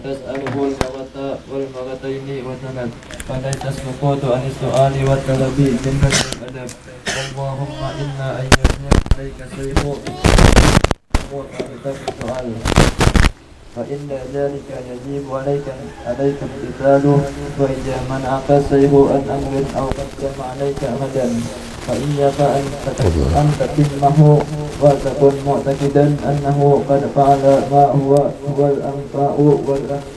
وتسأله اللغة واللغتين وسند فليس السقوط عن السؤال والطلب من حسن الأدب. اللهم إنا أن يكون عليك شيء مرتبط بالسؤال فإن ذلك يجب عليك امتثاله، وإذا منعك الشيء عن أمر أو قدم عليك غدا فإياك أن تتمه وتكن معتقدا أنه قد فعل ما هو الأنفع والأحسن.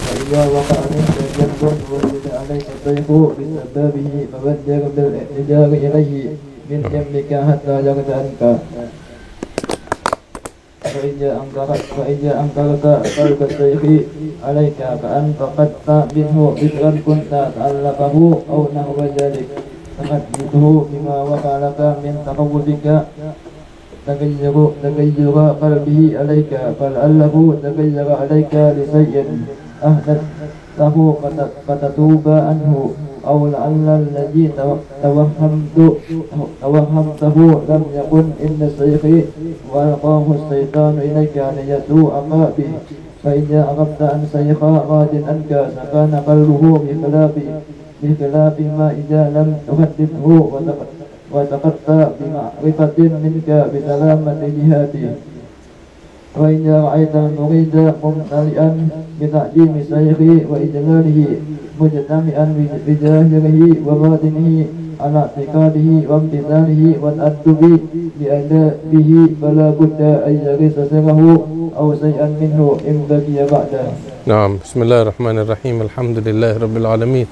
فإذا وقع منك جنب وجد عليك الشيء بسببه فبدر بالاعتذار إليه من جنبك حتى يرد عنك. فإذا أنكرت ترك الشيخ عليك فأن فقدت منه ذكرا كنت تعلقه أو نحو ذلك فحدثه بما وقع لك من تخوفك تغير قلبه عليك، فلعله تغير عليك لشيء أحدثته فتتوب عنه، أو لعل الذي توهمته لم يكن إن الشيخ وألقاه الشيطان إليك ليسوءك به. فإذا أردت أن شيخ راض عنك سكن قلبه بخلاف ما إذا لم تحدثه وتقطع بمعرفة منك بسلامة جهاته. وإذا رأيت المريد ممتلئا بتعظيم الشيخ وإجلاله مجتمعا بظاهره وباطنه على اعتقاده وامتثاله والتأدب بأدابه فلا بد أن يغرس سره أو شيئا منه إن بقي بعده. نعم. بسم الله الرحمن الرحيم. الحمد لله رب العالمين.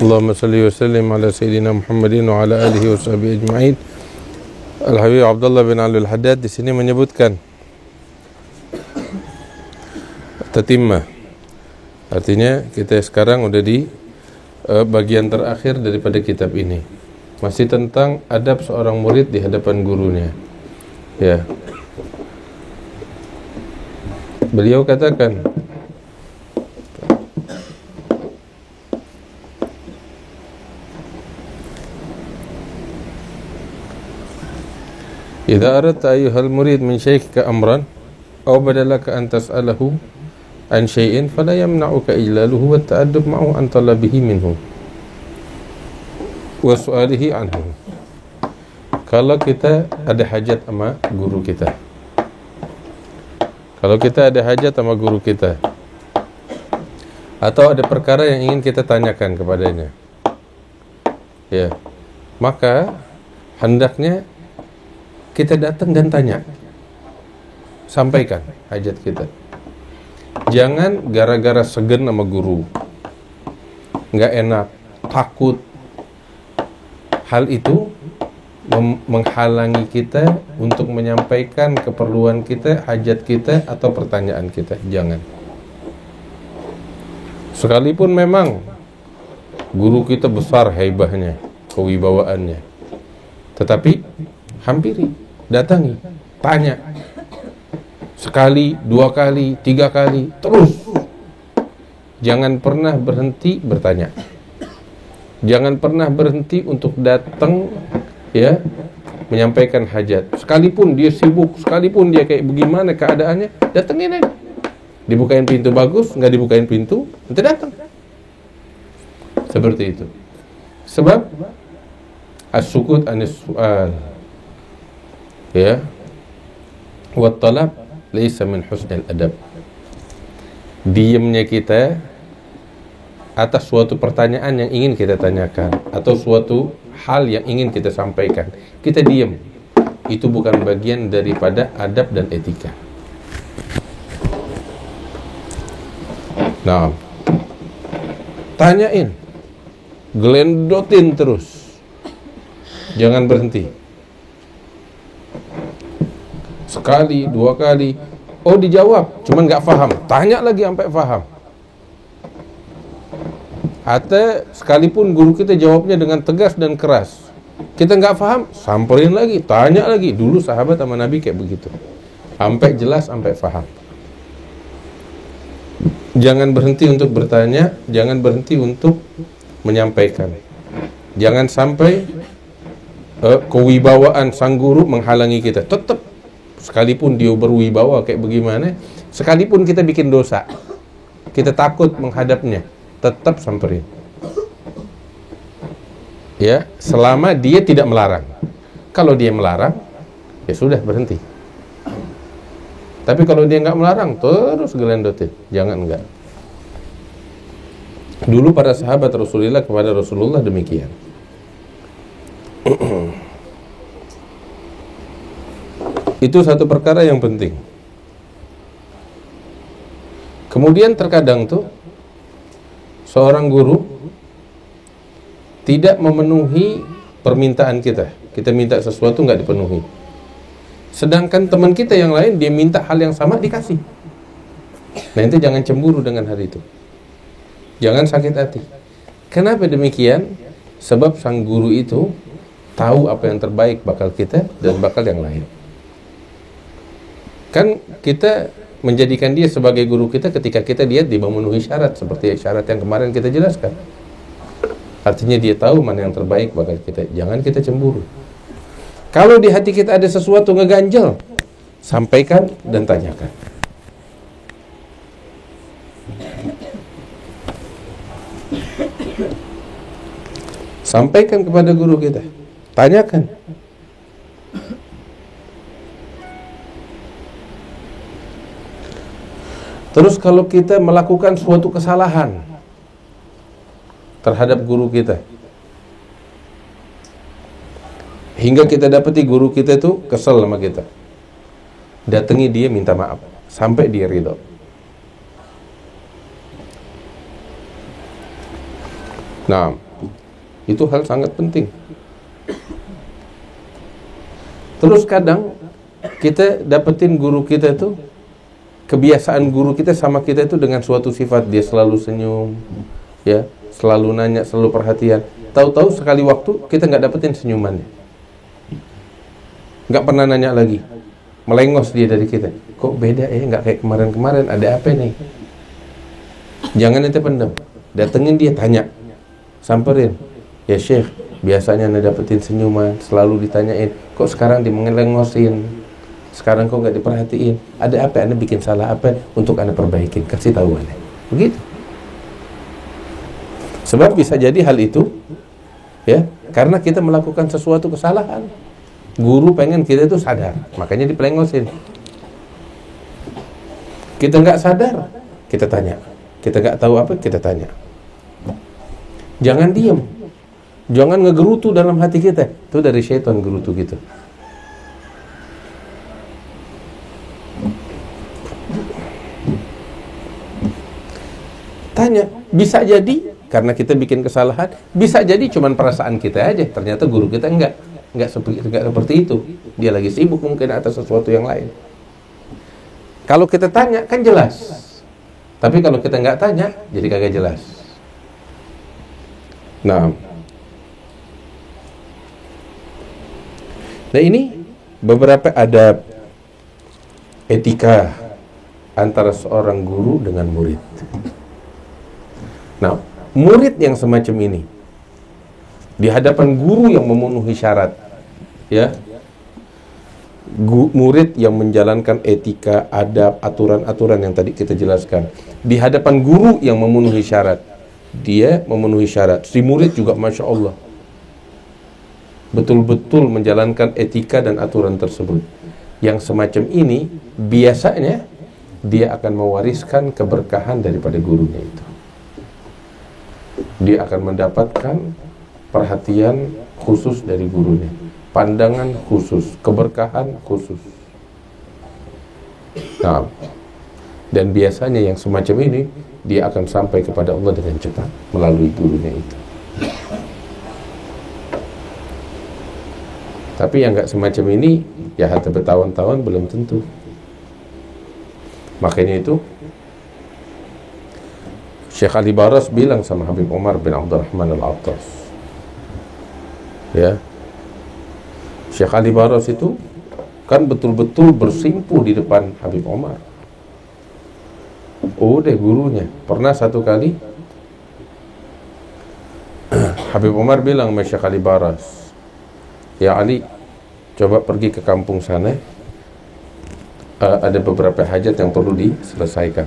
اللهم صل وسلم على سيدنا Muhammad wa ala alihi wa sahbihi ajma'in. Al-Habib Abdullah bin Alwi Al-Haddad di sini menyebutkan tatimah. Artinya kita sekarang udah di bagian terakhir daripada kitab ini. Masih tentang adab seorang murid di hadapan gurunya. Ya. Beliau katakan, "Idza aradta ayyuhal murid min shaykhika amran aw badalaka an tas'alahu an syai'in fala yamna'uka ijlaluhu wa ta'addub ma'ahu an talabihi minhu wa su'alihi anhu." Kalau kita ada hajat sama guru kita, kalau kita ada hajat sama guru kita, atau ada perkara yang ingin kita tanyakan kepadanya, ya, maka hendaknya kita datang dan tanya, sampaikan hajat kita. Jangan gara-gara segen sama guru, nggak enak, takut, hal itu menghalangi kita untuk menyampaikan keperluan kita, hajat kita, atau pertanyaan kita. Jangan. Sekalipun memang guru kita besar haibahnya, kewibawaannya, tetapi hampiri, datangi, tanya. Sekali, 2 kali, 3 kali, terus. Jangan pernah berhenti bertanya. Jangan pernah berhenti untuk datang, ya, menyampaikan hajat. Sekalipun dia sibuk, sekalipun dia kayak bagaimana keadaannya, datengin aja. Dibukain pintu bagus, nggak dibukain pintu, nanti datang. Seperti itu. Sebab as-sukut anis su'al, ya, wa talab laisa min husnil adab. Diamnya kita atas suatu pertanyaan yang ingin kita tanyakan atau suatu hal yang ingin kita sampaikan, kita diam, itu bukan bagian daripada adab dan etika. Nah, tanyain, gelendotin terus, jangan berhenti. Sekali, 2 kali, oh dijawab, cuman nggak paham, tanya lagi sampai paham. Atau sekalipun guru kita jawabnya dengan tegas dan keras, kita nggak paham, samperin lagi, tanya lagi. Dulu sahabat sama Nabi kayak begitu, sampai jelas, sampai paham. Jangan berhenti untuk bertanya, jangan berhenti untuk menyampaikan. Jangan sampai kewibawaan sang guru menghalangi kita. Tetap, sekalipun dia berwibawa kayak bagaimana, Sekalipun kita bikin dosa, kita takut menghadapnya, tetap samperin. Ya, selama dia tidak melarang. Kalau dia melarang, ya sudah, berhenti. Tapi kalau dia nggak melarang, terus gelendotin. Jangan enggak. Dulu para sahabat Rasulullah kepada Rasulullah demikian. Itu satu perkara yang penting. Kemudian terkadang tuh seorang guru tidak memenuhi permintaan kita. Kita minta sesuatu nggak dipenuhi. Sedangkan teman kita yang lain dia minta hal yang sama dikasih. Nah, itu jangan cemburu dengan hal itu. Jangan sakit hati. Kenapa demikian? Sebab sang guru itu tahu apa yang terbaik bakal kita dan bakal yang lain. Kan kita menjadikan dia sebagai guru kita ketika kita lihat dia memenuhi syarat seperti syarat yang kemarin kita jelaskan. Artinya dia tahu mana yang terbaik bakal kita. Jangan kita cemburu. Kalau di hati kita ada sesuatu ngeganjel, sampaikan dan tanyakan. Sampaikan kepada guru kita. Tanyakan. Terus kalau kita melakukan suatu kesalahan terhadap guru kita, hingga kita dapati guru kita itu kesel sama kita, datangi dia minta maaf sampai dia ridho. Nah, itu hal sangat penting. Terus kadang kita dapetin guru kita itu, kebiasaan guru kita sama kita itu dengan suatu sifat, dia selalu senyum, ya, selalu nanya, selalu perhatian. Tahu-tahu sekali waktu kita nggak dapetin senyumannya, nggak pernah nanya lagi, melengos dia dari kita. Kok beda ya, nggak kayak kemarin-kemarin, ada apa nih? Jangan ente pendam, datengin dia, tanya, samperin. Ya Syekh, biasanya anda dapetin senyuman, selalu ditanyain, kok sekarang dimelengosin, sekarang kok nggak diperhatiin, ada apa, anda bikin salah apa, untuk anda perbaikin, kasih tahu anda. Begitu. Sebab bisa jadi hal itu, ya, karena kita melakukan sesuatu kesalahan. Guru pengen kita itu sadar, makanya dipelengosin. Kita nggak sadar, kita tanya. Kita nggak tahu apa, kita tanya. Jangan diam, jangan ngegerutu dalam hati kita. Itu dari syaitan gerutu gitu. Tanya, bisa jadi karena kita bikin kesalahan, bisa jadi cuman perasaan kita aja. Ternyata guru kita enggak seperti itu. Dia lagi sibuk mungkin atas sesuatu yang lain. Kalau kita tanya kan jelas. Tapi kalau kita nggak tanya, jadi kagak jelas. Nah ini beberapa adab etika antara seorang guru dengan murid. Nah, murid yang semacam ini di hadapan guru yang memenuhi syarat, ya, murid yang menjalankan etika, adab, aturan-aturan yang tadi kita jelaskan, di hadapan guru yang memenuhi syarat, dia memenuhi syarat, si murid juga Masya Allah betul-betul menjalankan etika dan aturan tersebut. Yang semacam ini biasanya dia akan mewariskan keberkahan daripada gurunya itu. Dia akan mendapatkan perhatian khusus dari gurunya, pandangan khusus, keberkahan khusus. Nah, dan biasanya yang semacam ini dia akan sampai kepada Allah dengan cepat melalui gurunya itu. Tapi yang nggak semacam ini, ya hatta bertahun-tahun belum tentu. Makanya itu Syekh Ali Baras bilang sama Habib Umar bin Abdurrahman Al-Attas, ya, Syekh Ali Baras itu kan betul-betul bersimpuh di depan Habib Umar. Udah gurunya. Pernah satu kali Habib Umar bilang sama Syekh Ali Baras, ya Ali, coba pergi ke kampung sana, ada beberapa hajat yang perlu diselesaikan.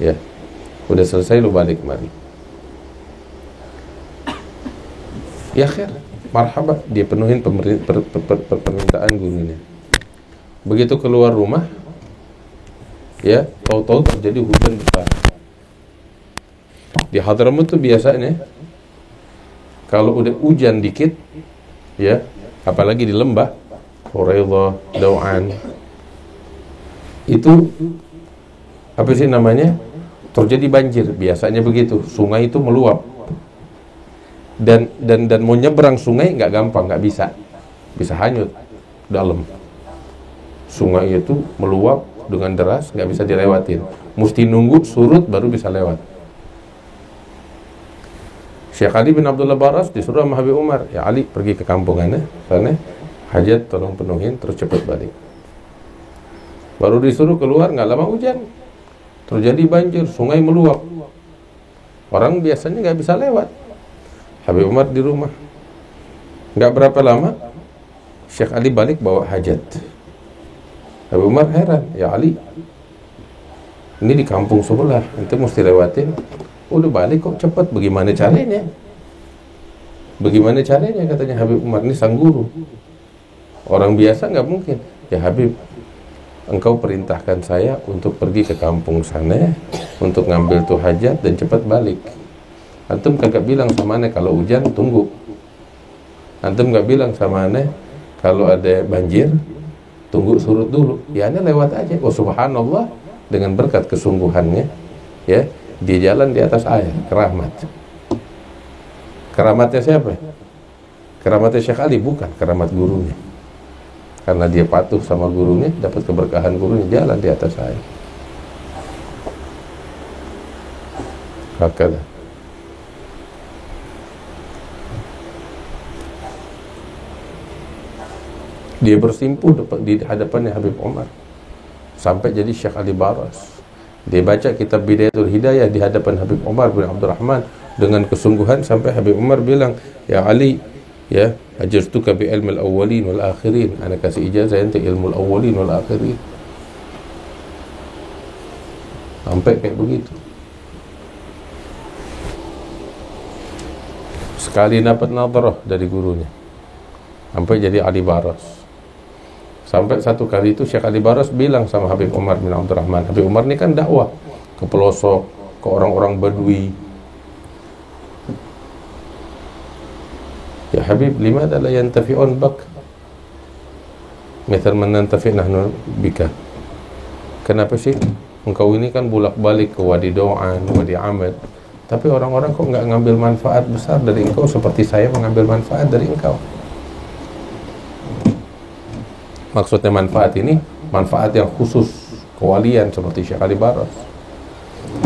Ya, udah selesai lu balik mari. Ya khair, marhaba, dia penuhin permintaan gurunya. Begitu keluar rumah, ya, tahu-tahu terjadi hujan besar. Di Hadramut tuh biasanya kalau udah hujan dikit, ya, apalagi di lembah, Quraidah, Dau'an, itu apa sih namanya? Terjadi banjir, biasanya begitu. Sungai itu meluap. Dan mau nyebrang sungai nggak gampang, nggak bisa hanyut dalam. Sungai itu meluap dengan deras, nggak bisa dilewatin. Mesti nunggu surut baru bisa lewat. Syekh Ali bin Abdullah Baras disuruh sama Habib Umar, ya Ali pergi ke kampungannya, sana hajat tolong penuhin, terus cepat balik. Baru disuruh keluar, nggak lama hujan, terjadi banjir, sungai meluap. Orang biasanya nggak bisa lewat. Habib Umar di rumah. Nggak berapa lama, Syekh Ali balik bawa hajat. Habib Umar heran, ya Ali, ini di kampung sebelah, itu mesti lewatin. Udah balik kok cepat, bagaimana caranya? Bagaimana caranya, katanya Habib Umar, ini sang guru. Orang biasa nggak mungkin. Ya Habib, engkau perintahkan saya untuk pergi ke kampung sana, untuk ngambil tuh hajat dan cepat balik. Antum kagak bilang sama aneh kalau hujan tunggu. Antum nggak bilang sama aneh kalau ada banjir tunggu surut dulu. Ya aneh lewat aja. Oh subhanallah, dengan berkat kesungguhannya, ya, dia jalan di atas air. Keramat. Keramatnya siapa? Keramatnya Syekh Ali, bukan keramat gurunya. Karena dia patuh sama gurunya, dapat keberkahan gurunya, jalan di atas air. Hakada. Dia bersimpuh di hadapannya Habib Umar sampai jadi Syekh Ali Baras. Dia baca kitab Bidayatul Hidayah di hadapan Habib Umar bin Abdurrahman dengan kesungguhan sampai Habib Umar bilang, ya Ali, ya, ajaztuka bi ilmil awwalin wal akhirin, ana kasih ijazah ente ilmul awwalin wal akhirin. Sampai kayak begitu. Sekali dapat nadrah dari gurunya sampai jadi Ali Baras. Sampai satu kali itu Syekh Ali Baras bilang sama Habib Umar bin Abdurrahman, Habib Umar ini kan dakwah ke pelosok, ke orang-orang Badui. Ya Habib, limadha la yantafi'un bak mithal man nantafi' nahnu bika. Kenapa sih engkau ini kan bolak-balik ke Wadi Dau'an, Wadi Amad, tapi orang-orang kok nggak ngambil manfaat besar dari engkau seperti saya mengambil manfaat dari engkau? Maksudnya manfaat ini, manfaat yang khusus, kewalian seperti Syekh Ali Baras.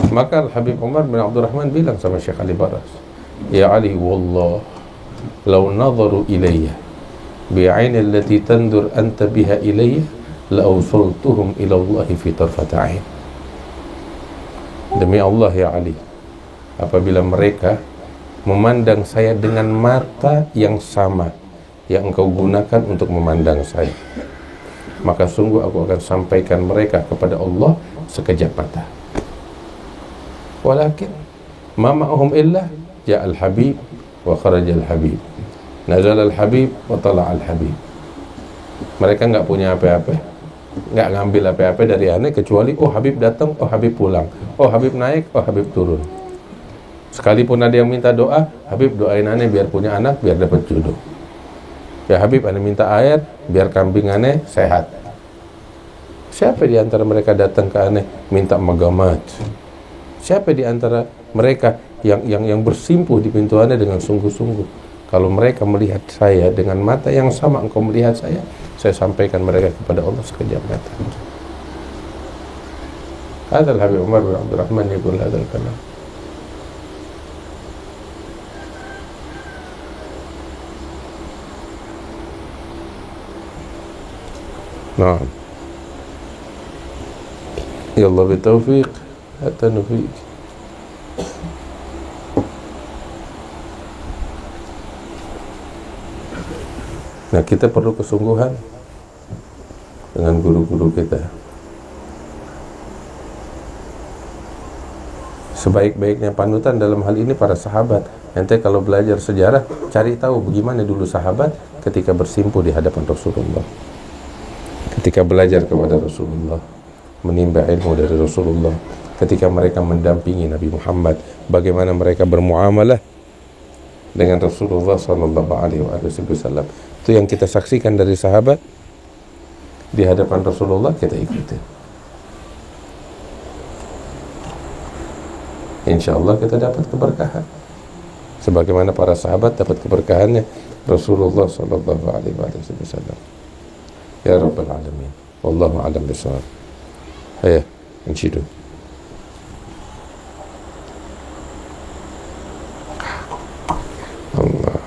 Maka Habib Umar bin Abdurrahman bilang sama Syekh Ali Baras, ya Ali, wallah, law nadharu ilayya bi'aini allati tandur anta biha ilayya la awsaltuhum ila Allah fi tarfat 'ain. Demi Allah ya Ali, apabila mereka memandang saya dengan mata yang sama yang engkau gunakan untuk memandang saya, maka sungguh aku akan sampaikan mereka kepada Allah sekejap mata. Walakin ma ma'ahum illa ja'al habib wa kharajal habib, nazal al habib wa tala al habib. Mereka nggak punya apa-apa, nggak ngambil apa-apa dari aneh kecuali oh Habib datang, oh Habib pulang, oh Habib naik, oh Habib turun. Sekalipun ada yang minta doa, Habib doain aneh biar punya anak, biar dapat jodoh. Ya Habib, aneh minta air biar kambing aneh sehat. Siapa di antara mereka datang ke aneh minta magamat? Siapa di antara mereka yang bersimpuh di pintu aneh dengan sungguh-sungguh? Kalau mereka melihat saya dengan mata yang sama engkau melihat saya sampaikan mereka kepada Allah sekejap mata. Hadzal Habib Umar bin Abdurrahman yaqul hadzal kalam. Naam. Ya Allah bitaufiq hatta nufiq. Nah, kita perlu kesungguhan dengan guru-guru kita. Sebaik-baiknya panutan dalam hal ini para sahabat. Ente kalau belajar sejarah, cari tahu bagaimana dulu sahabat ketika bersimpuh di hadapan Rasulullah, ketika belajar kepada Rasulullah, menimba ilmu dari Rasulullah, ketika mereka mendampingi Nabi Muhammad, bagaimana mereka bermuamalah dengan Rasulullah sallallahu alaihi wasallam. Itu yang kita saksikan dari sahabat di hadapan Rasulullah, kita ikuti. Insyaallah kita dapat keberkahan sebagaimana para sahabat dapat keberkahannya Rasulullah sallallahu alaihi wasallam. Ya Rabbal Alamin. Wallahu a'lam bishawab. Hayya, insyidu. Allah.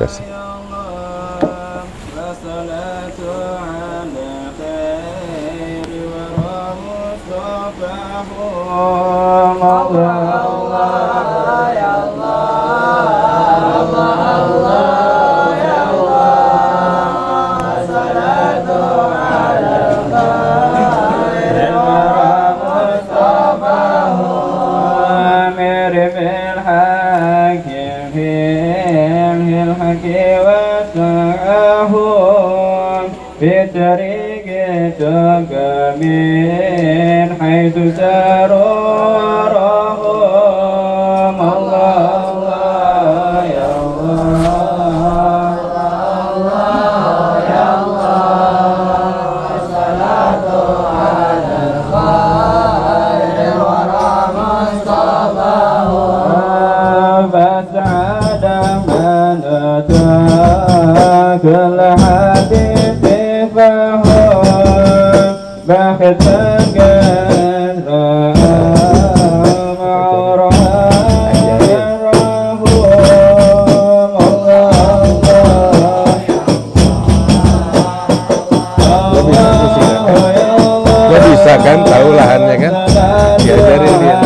Kasih. من حيث سرورهم الله يا الله يا الله الصلاة على الخير ورحمة مصطفاه فسعد من أتى كل حديث فهو بختك bisa kan, tahu lahannya kan, diajarin dia.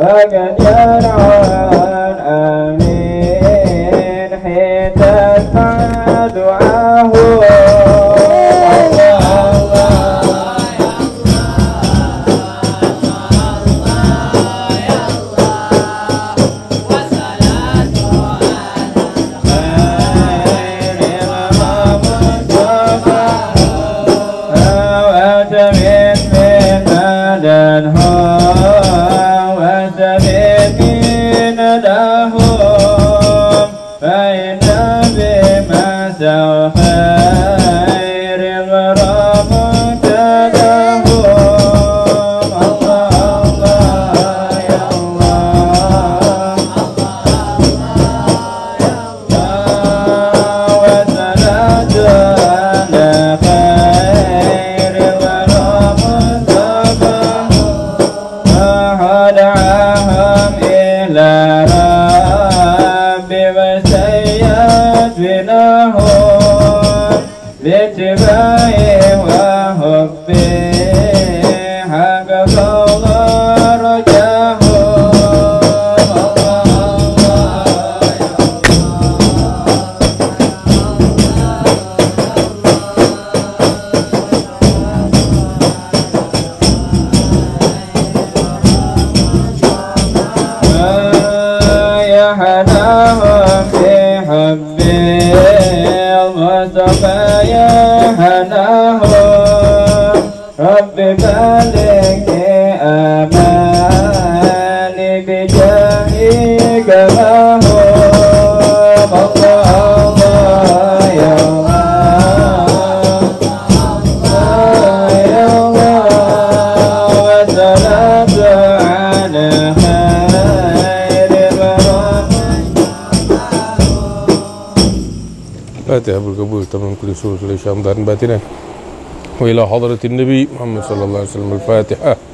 وقد ينعى الأمين دعاه Fatihah berkabul tamam kulli surah kulli syam dan batinah wa ila hadratin nabi Muhammad sallallahu alaihi wasallam al-Fatihah.